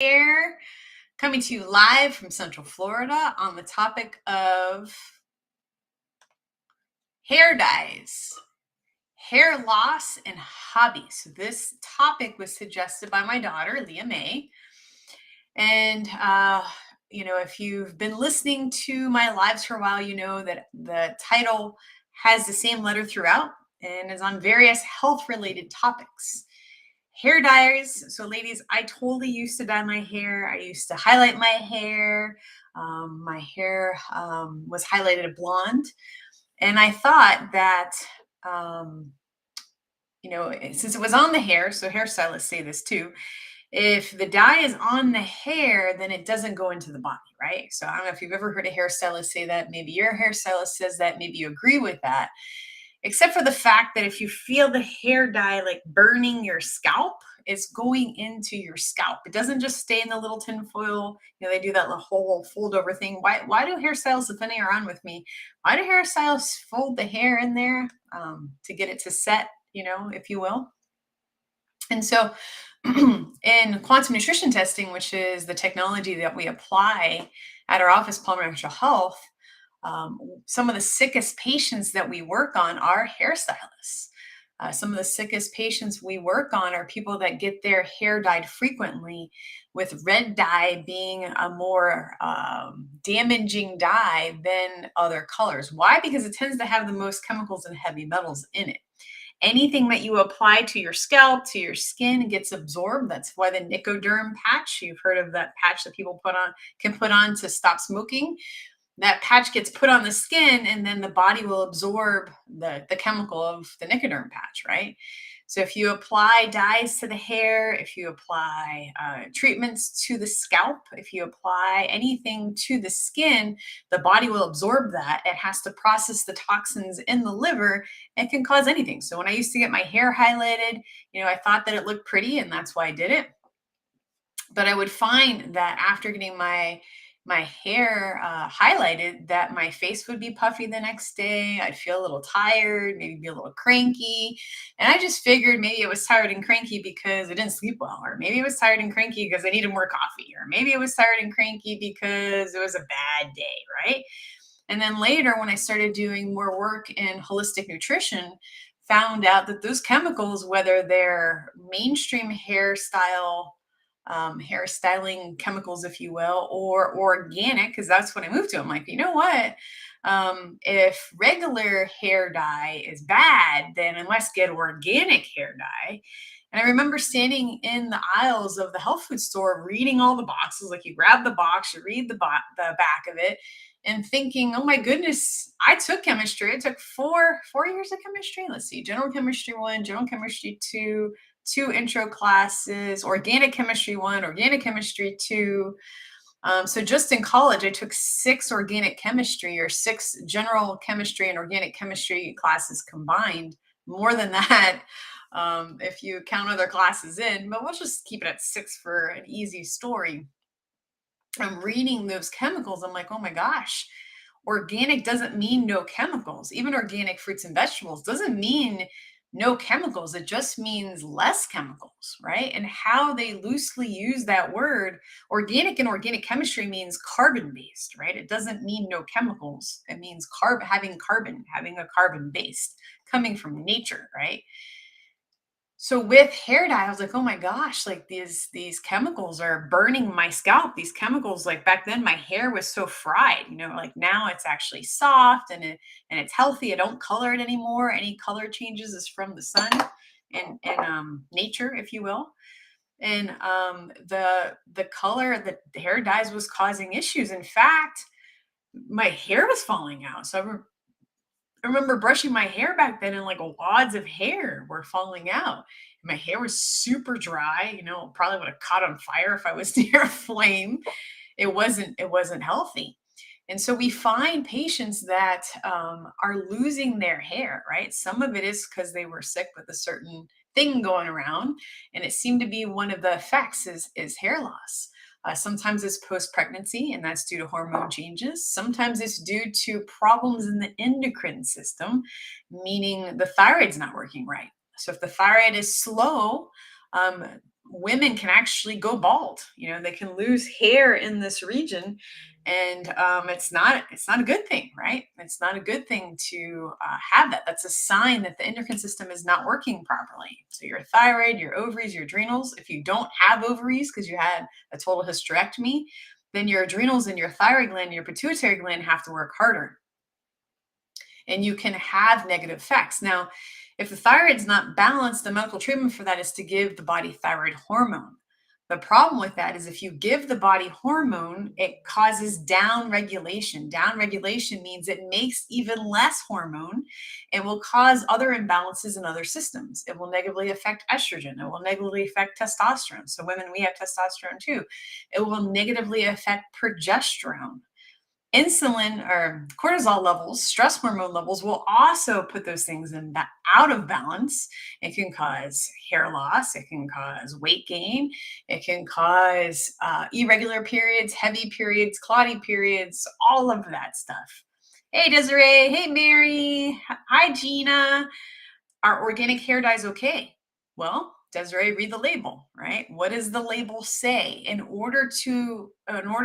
Here, coming to you live from Central Florida on the topic of hair dyes, hair loss, and hobbies. So this topic was suggested by my daughter, Leah May. And, if you've been listening to my lives for a while, you know that the title has the same letter throughout and is on various health related topics. Hair dyes. So, ladies, I totally used to dye my hair. I used to highlight my hair. My hair was highlighted blonde. And I thought that, um, since it was on the hair, so hairstylists say this too, if the dye is on the hair, then it doesn't go into the body, right? So I don't know if you've ever heard a hairstylist say that. Maybe your hairstylist says that. Maybe you agree with that. Except for the fact that if you feel the hair dye like burning your scalp, it's going into your scalp. It doesn't just stay in the little tin foil. They do that little whole fold over thing. Why do hairstylists, if any are on with me, why do hairstylists fold the hair in there to get it to set, if you will? And so in quantum nutrition testing, which is the technology that we apply at our office, Palmer Natural Health, some of the sickest patients that we work on are hairstylists. Some of the sickest patients we work on are people that get their hair dyed frequently, with red dye being a more damaging dye than other colors. Why? Because it tends to have the most chemicals and heavy metals in it. Anything that you apply to your scalp, to your skin, gets absorbed. That's why the Nicoderm patch, you've heard of that patch that people can put on to stop smoking. That patch gets put on the skin, and then the body will absorb the chemical of the Nicoderm patch, right? So if you apply dyes to the hair, if you apply treatments to the scalp, if you apply anything to the skin, the body will absorb that. It has to process the toxins in the liver and can cause anything. So when I used to get my hair highlighted, I thought that it looked pretty, and that's why I did it. But I would find that after getting my hair highlighted, that my face would be puffy the next day. I'd feel a little tired, maybe be a little cranky. And I just figured maybe I was tired and cranky because I didn't sleep well, or maybe I was tired and cranky because I needed more coffee, or maybe I was tired and cranky because it was a bad day, right? And then later, when I started doing more work in holistic nutrition, found out that those chemicals, whether they're mainstream hairstyling chemicals, if you will, or organic, because that's what I moved to. I'm like, you know what? If regular hair dye is bad, then I must get organic hair dye. And I remember standing in the aisles of the health food store reading all the boxes. Like, you grab the box, you read the back of it, and thinking, oh my goodness, I took chemistry. I took four years of chemistry. Let's see, general chemistry 1, general chemistry 2, 2 intro classes, organic chemistry 1, organic chemistry 2. So just in college, I took 6 organic chemistry, or 6 general chemistry and organic chemistry classes combined. More than that, if you count other classes in, but we'll just keep it at 6 for an easy story. I'm reading those chemicals. I'm like, oh my gosh, organic doesn't mean no chemicals. Even organic fruits and vegetables doesn't mean no chemicals. It just means less chemicals, right? And how they loosely use that word, organic, in organic chemistry means carbon based, right? It doesn't mean no chemicals. It means having a carbon based, coming from nature, right? So with hair dye, I was like, oh my gosh, like these chemicals are burning my scalp. These chemicals, like back then, my hair was so fried, like now it's actually soft, and it's healthy. I don't color it anymore. Any color changes is from the sun and nature, if you will. And the color that the hair dyes was causing issues. In fact, my hair was falling out. So I remember brushing my hair back then, and like wads of hair were falling out. My hair was super dry, probably would have caught on fire if I was near a flame. It wasn't healthy. And so we find patients that are losing their hair, right? Some of it is because they were sick with a certain thing going around, and it seemed to be one of the effects is hair loss. Sometimes it's post pregnancy, and that's due to hormone changes. Sometimes it's due to problems in the endocrine system, meaning the thyroid's not working right. So if the thyroid is slow, um, women can actually go bald. They can lose hair in this region, and it's not a good thing, right? It's not a good thing to have that. That's a sign that the endocrine system is not working properly. So your thyroid, your ovaries, your adrenals. If you don't have ovaries because you had a total hysterectomy, then your adrenals and your thyroid gland, and your pituitary gland have to work harder, and you can have negative effects. Now, if the thyroid's not balanced, the medical treatment for that is to give the body thyroid hormone. The problem with that is if you give the body hormone, it causes down regulation. Down regulation means it makes even less hormone and will cause other imbalances in other systems. It will negatively affect estrogen. It will negatively affect testosterone. So, women, we have testosterone too. It will negatively affect progesterone. Insulin or cortisol levels, stress hormone levels will also put those things out of balance. It can cause hair loss. It can cause weight gain. It can cause irregular periods, heavy periods, clotty periods, all of that stuff. Hey, Desiree. Hey, Mary. Hi, Gina. Are organic hair dyes okay? Well, Desiree, read the label, right? What does the label say? In order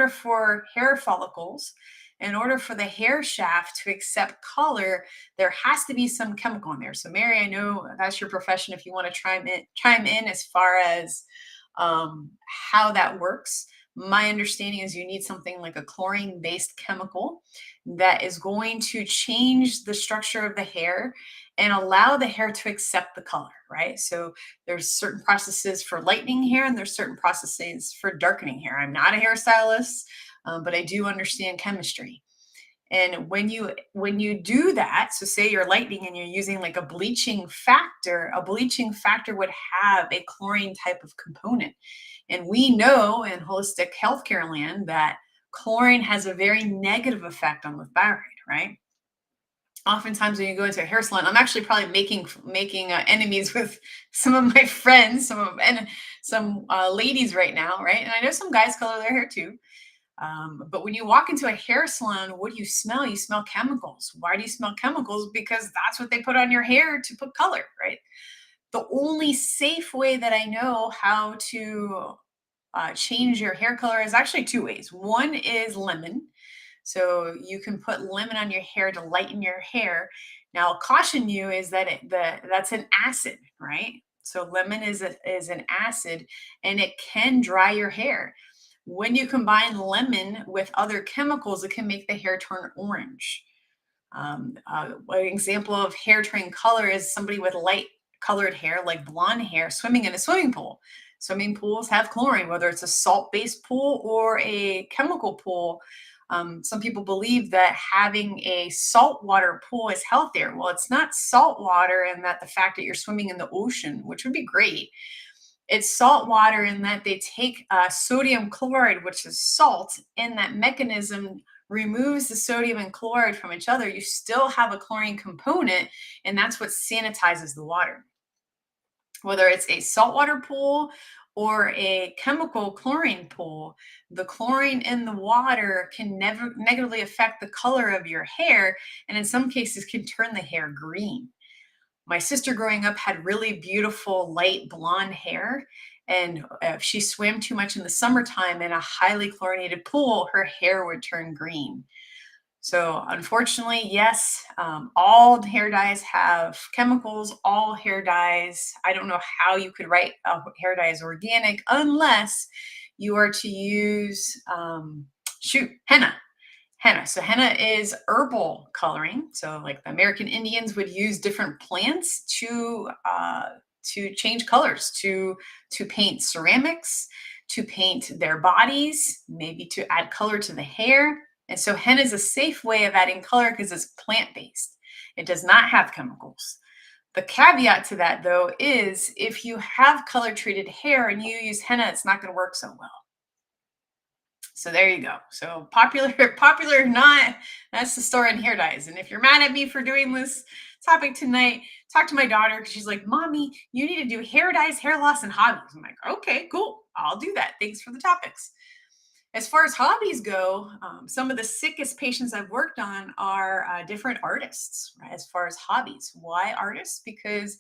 for hair follicles, in order for the hair shaft to accept color, there has to be some chemical in there. So, Mary, I know that's your profession. If you want to chime in as far as how that works. My understanding is you need something like a chlorine based chemical that is going to change the structure of the hair and allow the hair to accept the color, right? So there's certain processes for lightening hair and there's certain processes for darkening hair. I'm not a hairstylist, but I do understand chemistry. And when you do that, so say you're lightening and you're using like a bleaching factor would have a chlorine type of component. And we know in holistic healthcare land that chlorine has a very negative effect on the thyroid, right? Oftentimes when you go into a hair salon, I'm actually probably making enemies with some of my friends, some ladies right now, right? And I know some guys color their hair too. But when you walk into a hair salon, what do you smell? You smell chemicals. Why do you smell chemicals? Because that's what they put on your hair to put color, right? The only safe way that I know how to change your hair color is actually two ways. One is lemon. So you can put lemon on your hair to lighten your hair. Now, I'll caution you is that that's an acid, right? So lemon is an acid and it can dry your hair. When you combine lemon with other chemicals, it can make the hair turn orange. An example of hair turning color is somebody with light colored hair, like blonde hair, swimming in a swimming pool. Swimming pools have chlorine, whether it's a salt based pool or a chemical pool. Some people believe that having a saltwater pool is healthier. Well, it's not salt water, and that the fact that you're swimming in the ocean, which would be great, it's salt water in that they take sodium chloride, which is salt, and that mechanism removes the sodium and chloride from each other. You still have a chlorine component, and that's what sanitizes the water. Whether it's a saltwater pool or a chemical chlorine pool, the chlorine in the water can never negatively affect the color of your hair, and in some cases can turn the hair green. My sister growing up had really beautiful light blonde hair. And if she swam too much in the summertime in a highly chlorinated pool, her hair would turn green. So, unfortunately, yes, all hair dyes have chemicals. All hair dyes, I don't know how you could write a hair dye is organic unless you are to use, henna. Henna. So henna is herbal coloring. So like the American Indians would use different plants to change colors, to paint ceramics, to paint their bodies, maybe to add color to the hair. And so henna is a safe way of adding color because it's plant based. It does not have chemicals. The caveat to that, though, is if you have color treated hair and you use henna, it's not going to work so well. So there you go. So popular, popular or not, that's the story in hair dyes. And if you're mad at me for doing this topic tonight, talk to my daughter because she's like, Mommy, you need to do hair dyes, hair loss, and hobbies. I'm like, okay, cool. I'll do that. Thanks for the topics. As far as hobbies go, some of the sickest patients I've worked on are different artists, right? As far as hobbies. Why artists? Because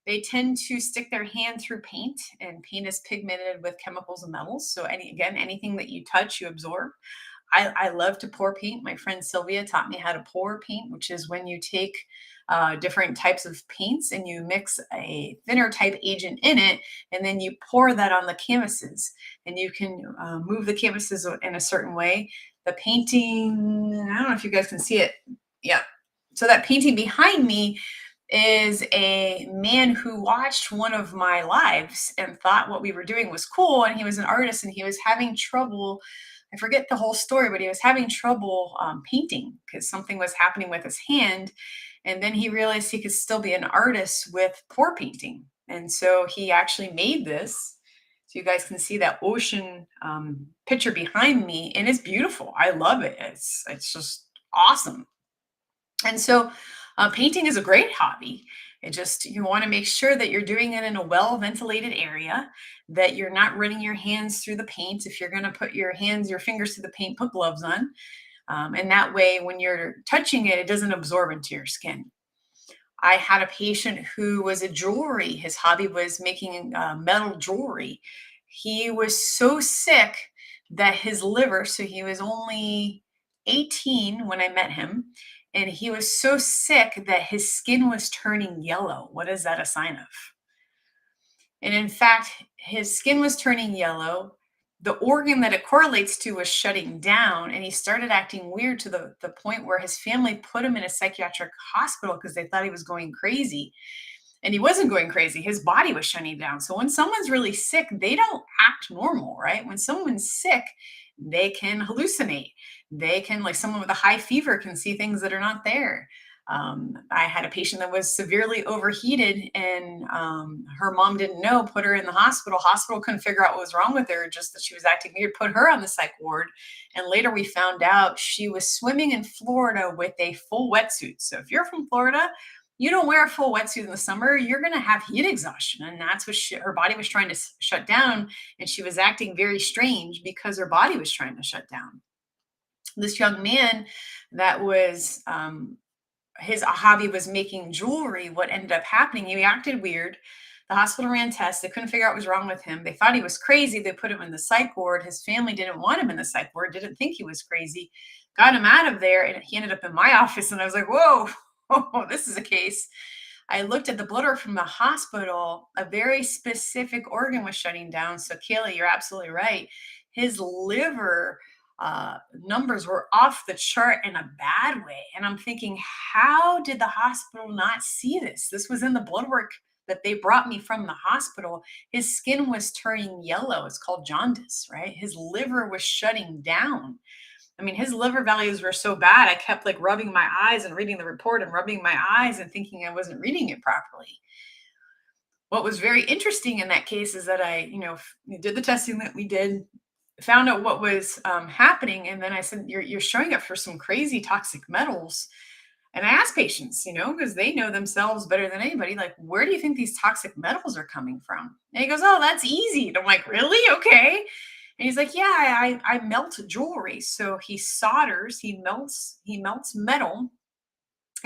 they tend to stick their hand through paint, and paint is pigmented with chemicals and metals. So anything that you touch, you absorb. I love to pour paint. My friend Sylvia taught me how to pour paint, which is when you take different types of paints and you mix a thinner type agent in it, and then you pour that on the canvases. And you can move the canvases in a certain way. The painting, I don't know if you guys can see it. Yeah. So that painting behind me is a man who watched one of my lives and thought what we were doing was cool. And he was an artist and he was having trouble. I forget the whole story, but he was having trouble painting because something was happening with his hand. And then he realized he could still be an artist with pour painting. And so he actually made this. So you guys can see that ocean picture behind me, and it's beautiful. I love it. It's just awesome. And so painting is a great hobby. It just, you want to make sure that you're doing it in a well ventilated area, that you're not running your hands through the paint. If you're going to put your fingers through the paint, put gloves on. And that way, when you're touching it, it doesn't absorb into your skin. I had a patient who was a jewelry. His hobby was making metal jewelry. He was so sick that his liver, so he was only 18 when I met him, and he was so sick that his skin was turning yellow. What is that a sign of? And in fact, his skin was turning yellow. The organ that it correlates to was shutting down, and he started acting weird to the point where his family put him in a psychiatric hospital because they thought he was going crazy. And he wasn't going crazy. His body was shutting down. So when someone's really sick, they don't act normal, right? When someone's sick, they can hallucinate. They can, like someone with a high fever, can see things that are not there. I had a patient that was severely overheated, and her mom didn't know, put her in the hospital. Hospital couldn't figure out what was wrong with her, just that she was acting weird, put her on the psych ward. And later we found out she was swimming in Florida with a full wetsuit. So if you're from Florida, you don't wear a full wetsuit in the summer, you're going to have heat exhaustion. And that's what her body was trying to shut down. And she was acting very strange because her body was trying to shut down. This young man that was, his hobby was making jewelry. What ended up happening, he acted weird. The hospital ran tests. They couldn't figure out what was wrong with him. They thought he was crazy. They put him in the psych ward. His family didn't want him in the psych ward, didn't think he was crazy, got him out of there. And he ended up in my office. And I was like, whoa, oh, this is a case. I looked at the blood work from the hospital. A very specific organ was shutting down. So, Kayla, you're absolutely right. His liver numbers were off the chart in a bad way. And I'm thinking, how did the hospital not see this? This was in the blood work that they brought me from the hospital. His skin was turning yellow. It's called jaundice, right? His liver was shutting down. I mean, his liver values were so bad. I kept like rubbing my eyes and reading the report and rubbing my eyes and thinking I wasn't reading it properly. What was very interesting in that case is that I, did the testing that we did, found out what was happening. And then I said, you're showing up for some crazy toxic metals. And I asked patients, because they know themselves better than anybody, like, where do you think these toxic metals are coming from? And he goes, oh, that's easy. And I'm like, really? Okay. And he's like, yeah, I melt jewelry. So he solders, he melts metal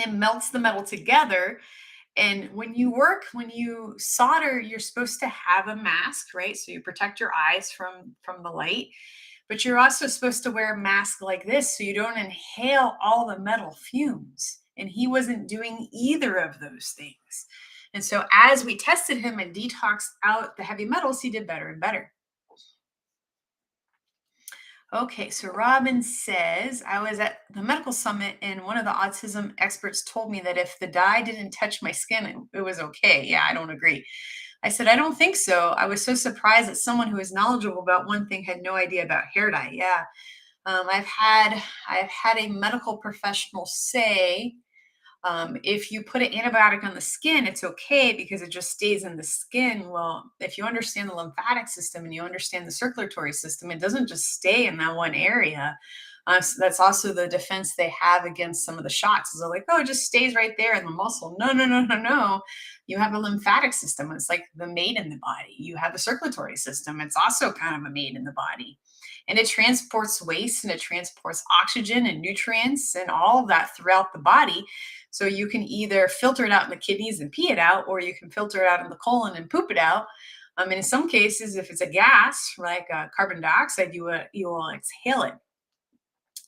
and melts the metal together. And when you solder, you're supposed to have a mask, right? So you protect your eyes from the light, but you're also supposed to wear a mask like this so you don't inhale all the metal fumes. And he wasn't doing either of those things. And so as we tested him and detoxed out the heavy metals, he did better and better. Okay, so Robin says, I was at the medical summit and one of the autism experts told me that if the dye didn't touch my skin, it was okay. Yeah, I don't agree. I said, I don't think so. I was so surprised that someone who is knowledgeable about one thing had no idea about hair dye. Yeah. I've had a medical professional say, if you put an antibiotic on the skin, it's okay because it just stays in the skin. Well, if you understand the lymphatic system and you understand the circulatory system, it doesn't just stay in that one area. So that's also the defense they have against some of the shots. Is they're like, oh, it just stays right there in the muscle. No, no, no, no, no. You have a lymphatic system. It's like the maid in the body. You have a circulatory system. It's also kind of a maid in the body. and it transports waste and it transports oxygen and nutrients and all of that throughout the body. So you can either filter it out in the kidneys and pee it out, or you can filter it out in the colon and poop it out. And in some cases, if it's a gas like carbon dioxide, you will exhale it.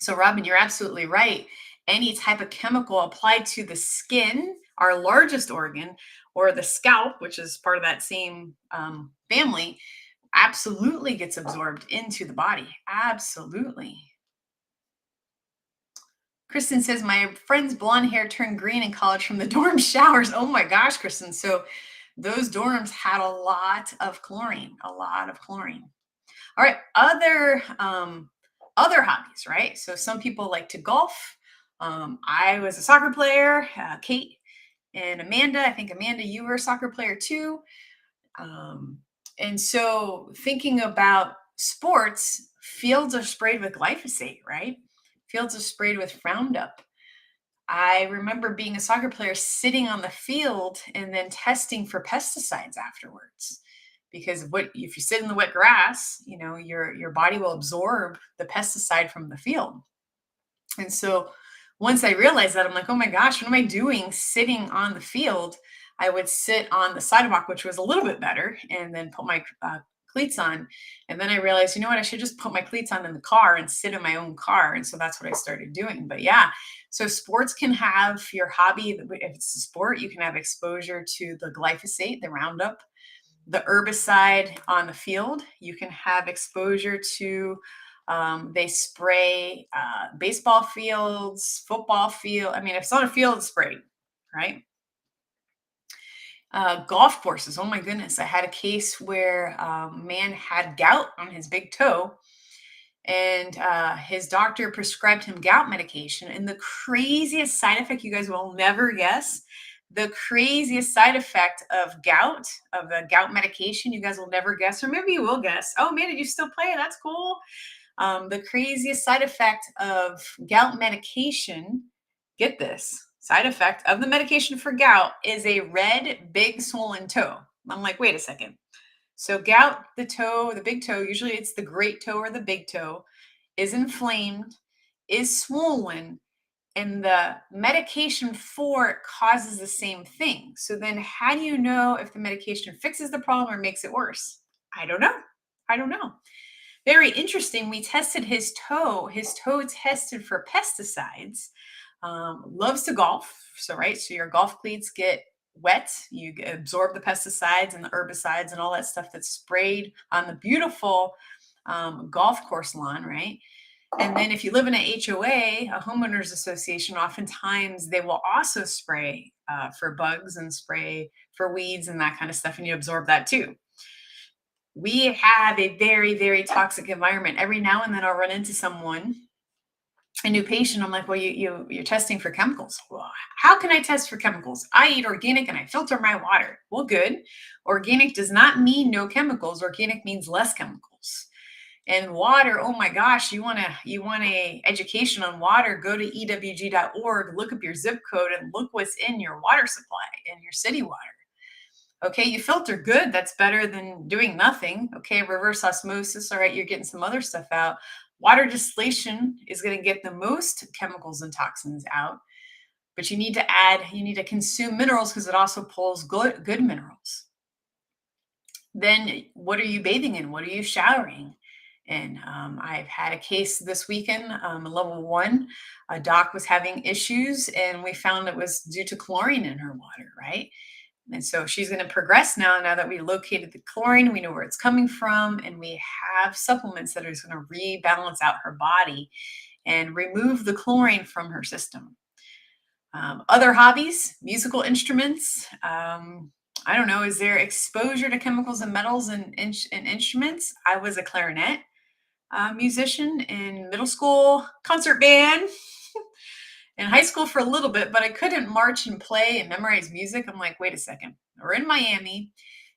So, Robin, you're absolutely right. Any type of chemical applied to the skin, our largest organ, or the scalp, which is part of that same family, absolutely gets absorbed into the body. Absolutely. Kristen says, my friend's blonde hair turned green in college from the dorm showers. Oh my gosh, Kristen. So, those dorms had a lot of chlorine, a lot of chlorine. All right, other hobbies, right? So some people like to golf. I was a soccer player. Kate and Amanda, I think Amanda, you were a soccer player too. Um, and so thinking about sports, fields are sprayed with glyphosate, right? Fields are sprayed with Roundup. I remember being a soccer player sitting on the field and then testing for pesticides afterwards. Because what if you sit in the wet grass, your body will absorb the pesticide from the field. And so once I realized that, I'm like, oh my gosh, what am I doing sitting on the field? I would sit on the sidewalk, which was a little bit better, and then put my cleats on. And then I realized, you know what, I should just put my cleats on in the car and sit in my own car. And so that's what I started doing. But yeah, so sports can have your hobby. If it's a sport, you can have exposure to the glyphosate, the Roundup, the herbicide on the field. You can have exposure to they spray baseball fields, football field. I mean, if it's on a field, it's sprayed, right? Golf courses. Oh my goodness. I had a case where a man had gout on his big toe, and his doctor prescribed him gout medication. And the craziest side effect, you guys will never guess, the craziest side effect of the gout medication, you guys will never guess, or maybe you will guess. Oh man, did you still play? That's cool. The craziest side effect of gout medication, get this, side effect of the medication for gout is a red, big, swollen toe. I'm like, wait a second. So, gout, the toe, the big toe, usually it's the great toe or the big toe, is inflamed, is swollen, and the medication for it causes the same thing. So, then how do you know if the medication fixes the problem or makes it worse? I don't know. I don't know. Very interesting. We tested his toe. His toe tested for pesticides. Loves to golf. So, right. So, your golf cleats get wet. You absorb the pesticides and the herbicides and all that stuff that's sprayed on the beautiful golf course lawn, right? And then if you live in a HOA, a homeowners association, oftentimes they will also spray for bugs and spray for weeds and that kind of stuff. And you absorb that too. We have a very, very toxic environment. Every now and then I'll run into someone, a new patient. I'm like, well, you're testing for chemicals. Well, how can I test for chemicals? I eat organic and I filter my water. Well, good. Organic does not mean no chemicals. Organic means less chemicals. And water, oh my gosh, you want a education on water, go to ewg.org, look up your zip code and look what's in your water supply, in your city water. Okay, you filter good. That's better than doing nothing. Okay, reverse osmosis. All right, you're getting some other stuff out. Water distillation is going to get the most chemicals and toxins out, but you need to consume minerals because it also pulls good minerals. Then what are you bathing in? What are you showering? And I've had a case this weekend, level 1. A doc was having issues, and we found it was due to chlorine in her water, right? And so she's going to progress now that we located the chlorine, we know where it's coming from, and we have supplements that are going to rebalance out her body and remove the chlorine from her system. Other hobbies, musical instruments. I don't know, is there exposure to chemicals and metals in instruments? I was a clarinet musician in middle school, concert band, in high school for a little bit, but I couldn't march and play and memorize music. I'm like, wait a second. We're in Miami.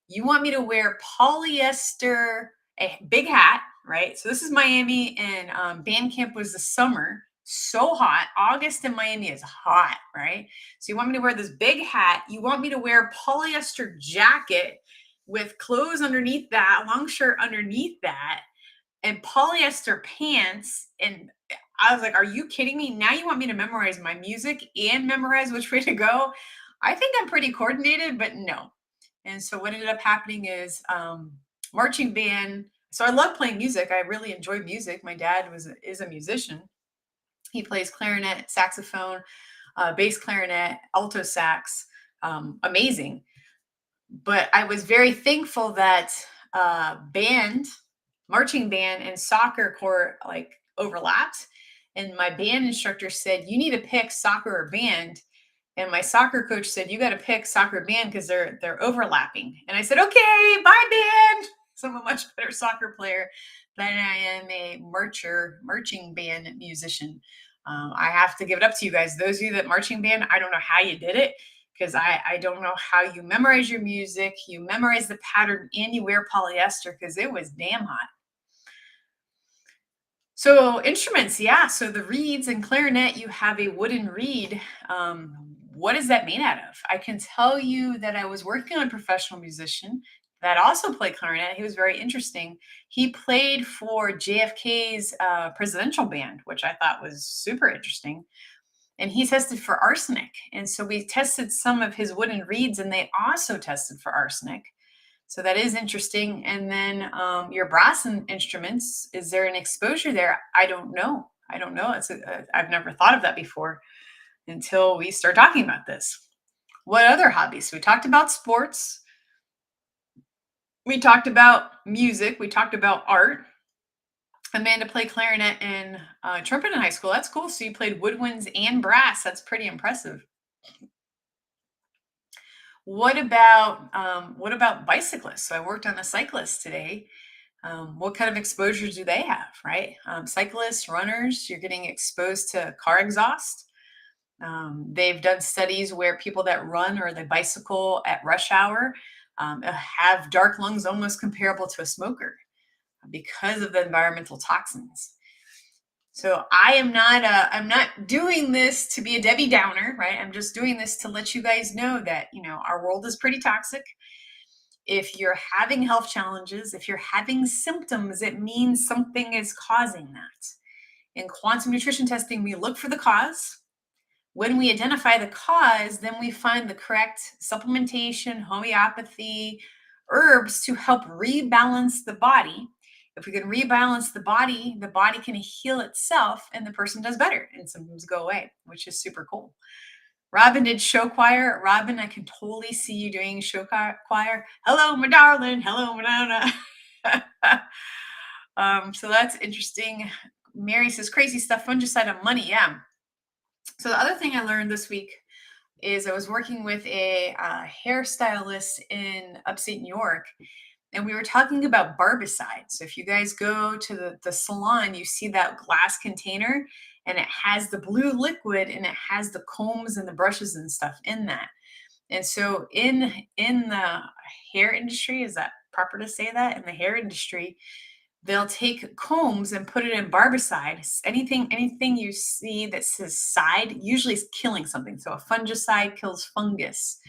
You want me to wear polyester, a big hat, right? So this is Miami, and band camp was the summer. So hot. August in Miami is hot, right? So you want me to wear this big hat. You want me to wear polyester jacket with clothes underneath that, long shirt underneath that, and polyester pants. And I was like, are you kidding me? Now you want me to memorize my music and memorize which way to go? I think I'm pretty coordinated, but no. And so what ended up happening is marching band. So I love playing music. I really enjoy music. My dad is a musician. He plays clarinet, saxophone, bass clarinet, alto sax. Amazing. But I was very thankful that band, marching band, and soccer court like overlapped. And my band instructor said, "You need to pick soccer or band." And my soccer coach said, "You got to pick soccer band because they're overlapping." And I said, "Okay, bye band." So I'm a much better soccer player than I am a marching band musician. I have to give it up to you guys. Those of you that marching band, I don't know how you did it because I don't know how you memorize your music, you memorize the pattern, and you wear polyester because it was damn hot. So instruments, yeah. So the reeds and clarinet, you have a wooden reed. What is that made out of? I can tell you that I was working on a professional musician that also played clarinet. He was very interesting. He played for JFK's presidential band, which I thought was super interesting. And he tested for arsenic. And so we tested some of his wooden reeds, and they also tested for arsenic. So that is interesting. And then your brass instruments, is there an exposure there? I don't know. I don't know. I've never thought of that before until we start talking about this. What other hobbies? We talked about sports. We talked about music. We talked about art. Amanda played clarinet and trumpet in high school. That's cool. So you played woodwinds and brass. That's pretty impressive. What about bicyclists? So I worked on a cyclist today. What kind of exposure do they have, right? Cyclists, runners, you're getting exposed to car exhaust. They've done studies where people that run or they bicycle at rush hour have dark lungs almost comparable to a smoker because of the environmental toxins. So I'm not doing this to be a Debbie Downer, right? I'm just doing this to let you guys know that, our world is pretty toxic. If you're having health challenges, if you're having symptoms, it means something is causing that. In quantum nutrition testing, we look for the cause. When we identify the cause, then we find the correct supplementation, homeopathy, herbs to help rebalance the body. If we can rebalance the body can heal itself and the person does better and symptoms go away, which is super cool. Robin did show choir. Robin, I can totally see you doing show choir. Hello, my darling. Hello, Madonna. So that's interesting. Mary says, crazy stuff, fungicide on money. Yeah. So the other thing I learned this week is I was working with a hairstylist in upstate New York, and we were talking about barbicide. So if you guys go to the salon, you see that glass container, and it has the blue liquid, and it has the combs and the brushes and stuff in that. And so in the hair industry, is that proper to say that? In the hair industry, they'll take combs and put it in barbicide. Anything you see that says side usually is killing something. So a fungicide kills fungus.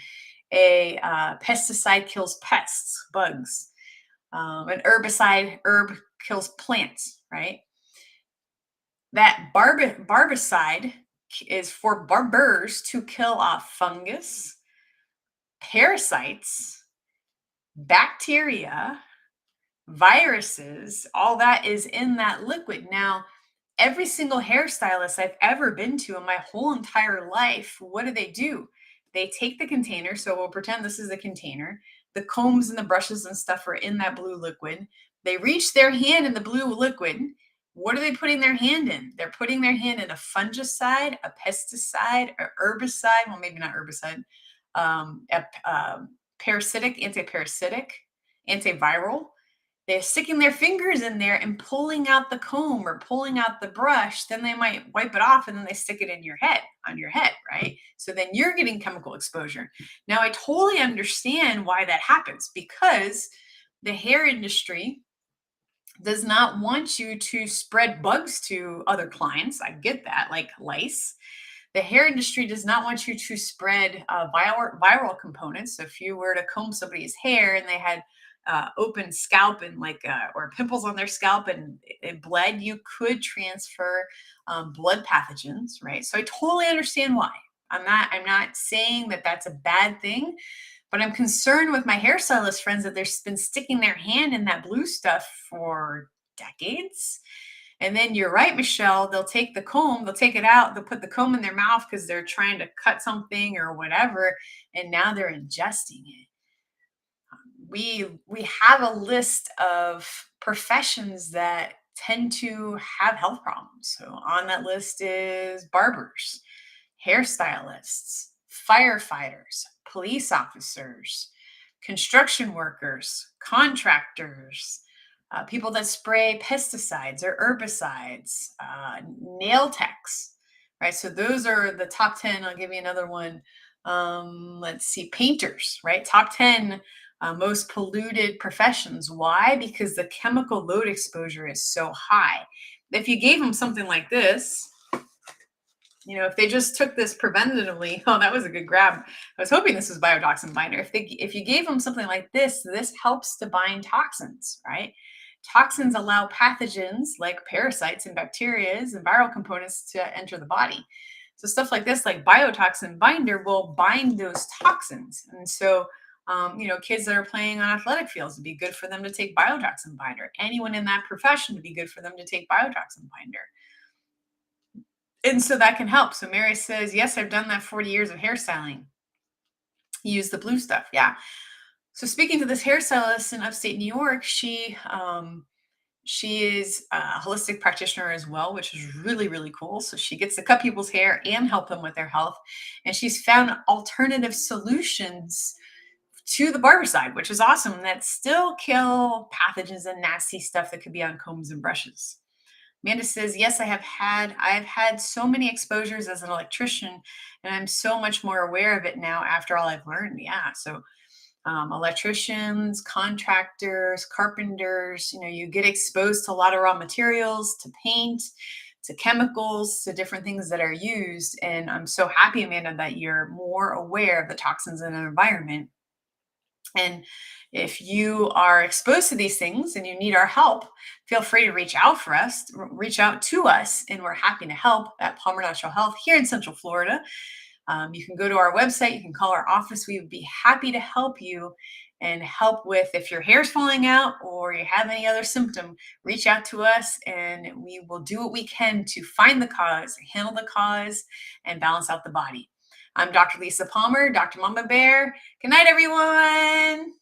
A pesticide kills pests, bugs. An herb kills plants, right? That barbicide is for barbers to kill off fungus, parasites, bacteria, viruses. All that is in that liquid. Now, every single hairstylist I've ever been to in my whole entire life, what do? They take the container. So we'll pretend this is a container. The combs and the brushes and stuff are in that blue liquid. They reach their hand in the blue liquid. What are they putting their hand in? They're putting their hand in a fungicide, a pesticide, a herbicide. Well, maybe not herbicide. Parasitic, antiparasitic, antiviral. They're sticking their fingers in there and pulling out the comb or pulling out the brush. Then they might wipe it off and then they stick it in your head, on your head, right? So then you're getting chemical exposure. Now, I totally understand why that happens because the hair industry does not want you to spread bugs to other clients. I get that, like lice. The hair industry does not want you to spread viral components. So if you were to comb somebody's hair and they had open scalp and or pimples on their scalp and it bled, you could transfer blood pathogens, right? So I totally understand why. I'm not saying that that's a bad thing, but I'm concerned with my hairstylist friends that they've been sticking their hand in that blue stuff for decades. And then you're right, Michelle, they'll take the comb, they'll take it out, they'll put the comb in their mouth because they're trying to cut something or whatever, and now they're ingesting it. We have a list of professions that tend to have health problems. So on that list is barbers, hairstylists, firefighters, police officers, construction workers, contractors, people that spray pesticides or herbicides, nail techs, right? So those are the top 10. I'll give you another one. Let's see, painters, right? Top 10 most polluted professions. Why? Because the chemical load exposure is so high. If you gave them something like this, if they just took this preventatively, oh, that was a good grab. I was hoping this was biotoxin binder. If you gave them something like this helps to bind toxins, right? Toxins allow pathogens like parasites and bacteria and viral components to enter the body. So stuff like this, like biotoxin binder, will bind those toxins. And so, kids that are playing on athletic fields, it'd be good for them to take biotoxin binder. Anyone in that profession, would be good for them to take biotoxin binder. And so that can help. So Mary says, yes, I've done that 40 years of hairstyling. Use the blue stuff. Yeah. So speaking to this hairstylist in upstate New York, she is a holistic practitioner as well, which is really, really cool. So she gets to cut people's hair and help them with their health. And she's found alternative solutions to the barbicide, which is awesome, that still kill pathogens and nasty stuff that could be on combs and brushes. Amanda says, yes, I've had so many exposures as an electrician, and I'm so much more aware of it now after all I've learned. Yeah. So electricians, contractors, carpenters, you get exposed to a lot of raw materials, to paint, to chemicals, to different things that are used. And I'm so happy, Amanda, that you're more aware of the toxins in an environment. And if you are exposed to these things and you need our help, feel free to reach out to us, and we're happy to help at Palmer Natural Health here in Central Florida. You can go to our website, you can call our office. We would be happy to help you and help with if your hair's falling out or you have any other symptom. Reach out to us and we will do what we can to find the cause, handle the cause, and balance out the body. I'm Dr. Lisa Palmer, Dr. Mama Bear. Good night, everyone.